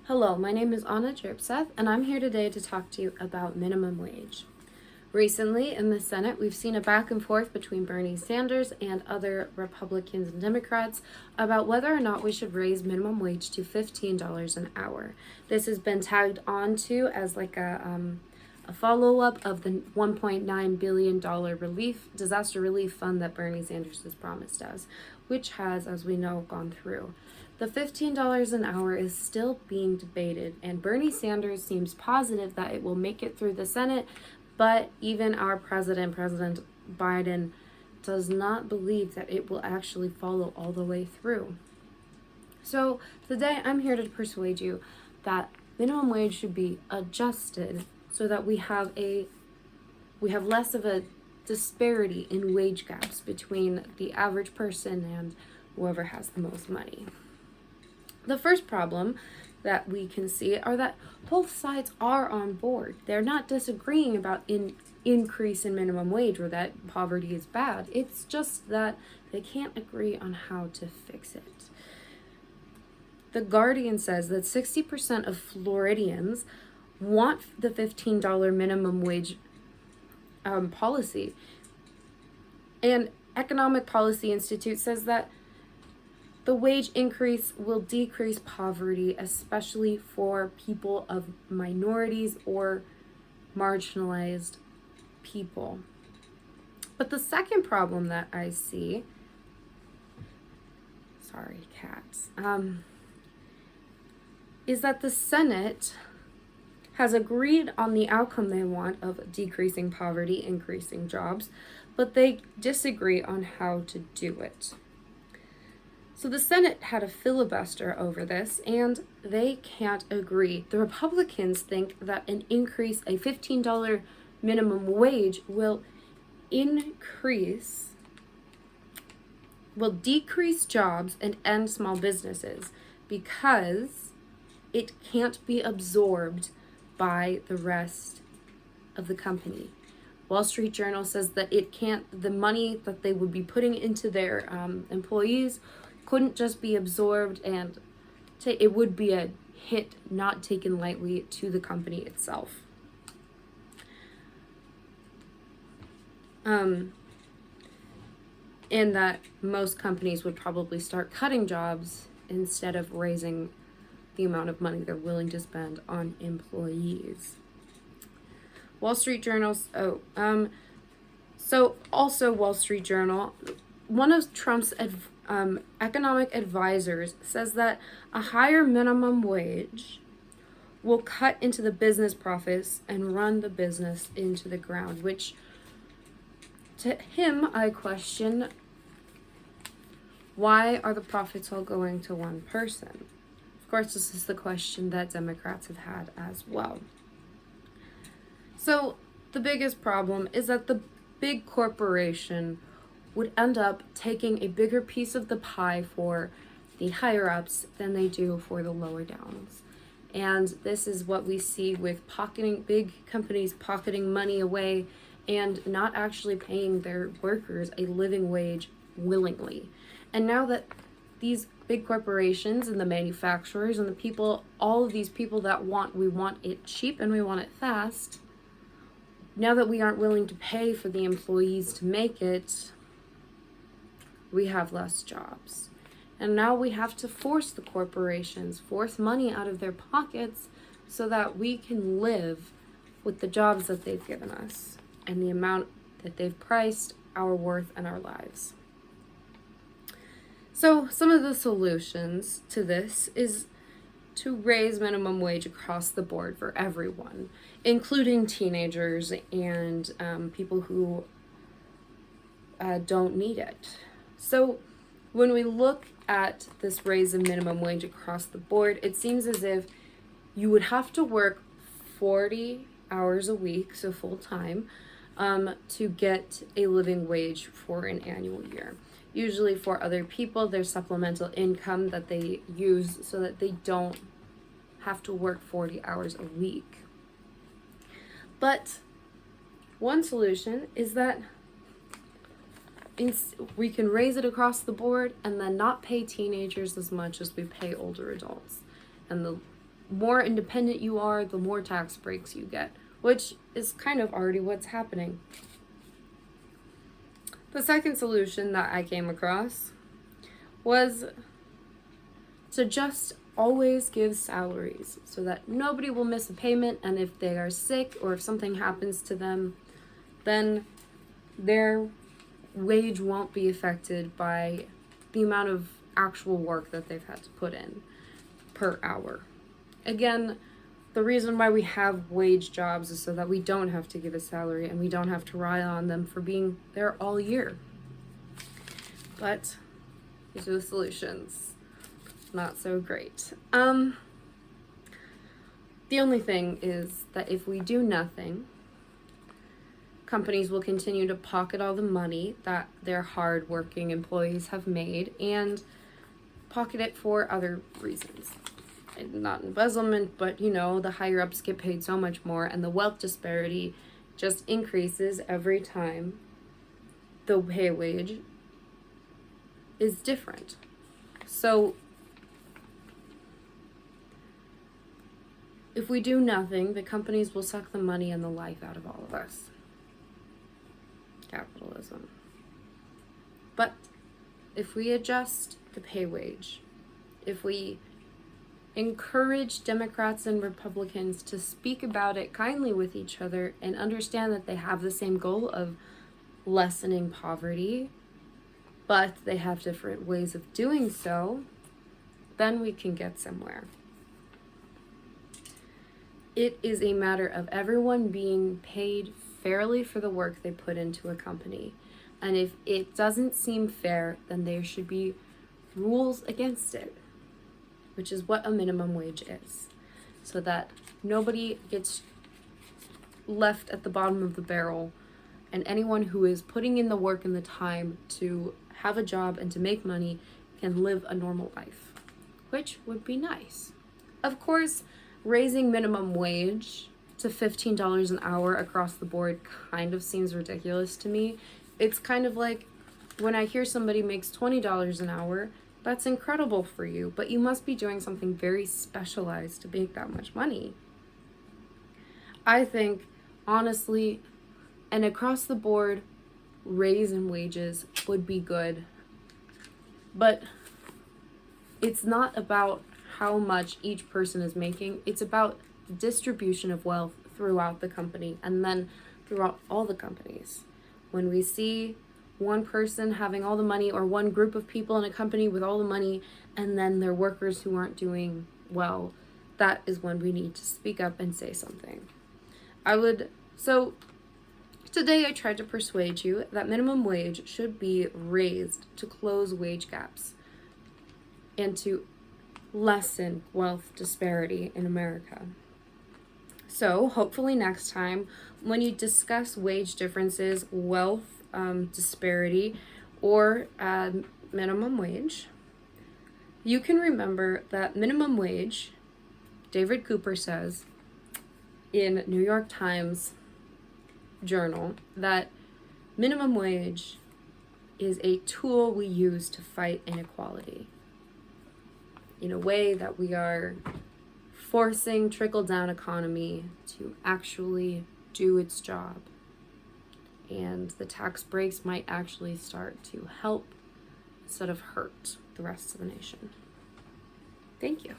Hello, my name is Anna Jerpseth, and I'm here today to talk to you about minimum wage. Recently, in the Senate, we've seen a back and forth between Bernie Sanders and other Republicans and Democrats about whether or not we should raise minimum wage to $15 an hour. This has been tagged onto as like a follow-up of the $1.9 billion disaster relief fund that Bernie Sanders has promised us, which has, as we know, gone through. The $15 an hour is still being debated, and Bernie Sanders seems positive that it will make it through the Senate, but even our President Biden, does not believe that it will actually follow all the way through. So today I'm here to persuade you that minimum wage should be adjusted so that we have less of a disparity in wage gaps between the average person and whoever has the most money. The first problem that we can see are that both sides are on board. They're not disagreeing about increase in minimum wage or that poverty is bad. It's just that they can't agree on how to fix it. The Guardian says that 60% of Floridians want the $15 minimum wage policy. And Economic Policy Institute says that the wage increase will decrease poverty, especially for people of minorities or marginalized people. But the second problem that I see, is that the Senate has agreed on the outcome they want of decreasing poverty, increasing jobs, but they disagree on how to do it. So the Senate had a filibuster over this, and they can't agree. The Republicans think that a $15 minimum wage will decrease jobs and end small businesses because it can't be absorbed by the rest of the company. Wall Street Journal says that the money that they would be putting into their employees couldn't just be absorbed, and it would be a hit not taken lightly to the company itself. And that most companies would probably start cutting jobs instead of raising the amount of money they're willing to spend on employees. Wall Street Journal, Wall Street Journal, one of Trump's economic advisors says that a higher minimum wage will cut into the business profits and run the business into the ground, which to him, I question, why are the profits all going to one person? Of course, this is the question that Democrats have had as well. So the biggest problem is that the big corporation would end up taking a bigger piece of the pie for the higher ups than they do for the lower downs. And this is what we see with big companies pocketing money away and not actually paying their workers a living wage willingly. And now that these big corporations and the manufacturers and the people, all of these people that we want it cheap and we want it fast, now that we aren't willing to pay for the employees to make it, we have less jobs. And now we have to force the corporations, force money out of their pockets so that we can live with the jobs that they've given us and the amount that they've priced our worth and our lives. So some of the solutions to this is to raise minimum wage across the board for everyone, including teenagers and people who don't need it. So when we look at this raise in minimum wage across the board, it seems as if you would have to work 40 hours a week, so full time, to get a living wage for an annual year. Usually for other people, there's supplemental income that they use so that they don't have to work 40 hours a week. But one solution is that we can raise it across the board and then not pay teenagers as much as we pay older adults. And more independent you are, the more tax breaks you get, which is kind of already what's happening. The second solution that I came across was to just always give salaries so that nobody will miss a payment, and if they are sick or if something happens to them, then their wage won't be affected by the amount of actual work that they've had to put in per hour. Again, the reason why we have wage jobs is so that we don't have to give a salary and we don't have to rely on them for being there all year. But these are the solutions. Not so great. The only thing is that if we do nothing, companies will continue to pocket all the money that their hard-working employees have made and pocket it for other reasons. Not embezzlement, but the higher ups get paid so much more, and the wealth disparity just increases every time the pay wage is different. So if we do nothing, the companies will suck the money and the life out of all of us. Capitalism. But if we adjust the pay wage, if we encourage Democrats and Republicans to speak about it kindly with each other and understand that they have the same goal of lessening poverty, but they have different ways of doing so, then we can get somewhere. It is a matter of everyone being paid fairly for the work they put into a company. And if it doesn't seem fair, then there should be rules against it, which is what a minimum wage is, so that nobody gets left at the bottom of the barrel, and anyone who is putting in the work and the time to have a job and to make money can live a normal life, which would be nice. Of course, raising minimum wage to $15 an hour across the board kind of seems ridiculous to me. It's kind of like when I hear somebody makes $20 an hour, that's incredible for you, but you must be doing something very specialized to make that much money. I think, honestly, an across the board raise in wages would be good, but it's not about how much each person is making. It's about the distribution of wealth throughout the company and then throughout all the companies. When we see one person having all the money, or one group of people in a company with all the money, and then their workers who aren't doing well, that is when we need to speak up and say something. So today I tried to persuade you that minimum wage should be raised to close wage gaps and to lessen wealth disparity in America. So hopefully next time when you discuss wage differences, wealth disparity, or minimum wage, you can remember that minimum wage, David Cooper says in New York Times Journal, that minimum wage is a tool we use to fight inequality, in a way that we are forcing trickle-down economy to actually do its job. And the tax breaks might actually start to help instead of hurt the rest of the nation. Thank you.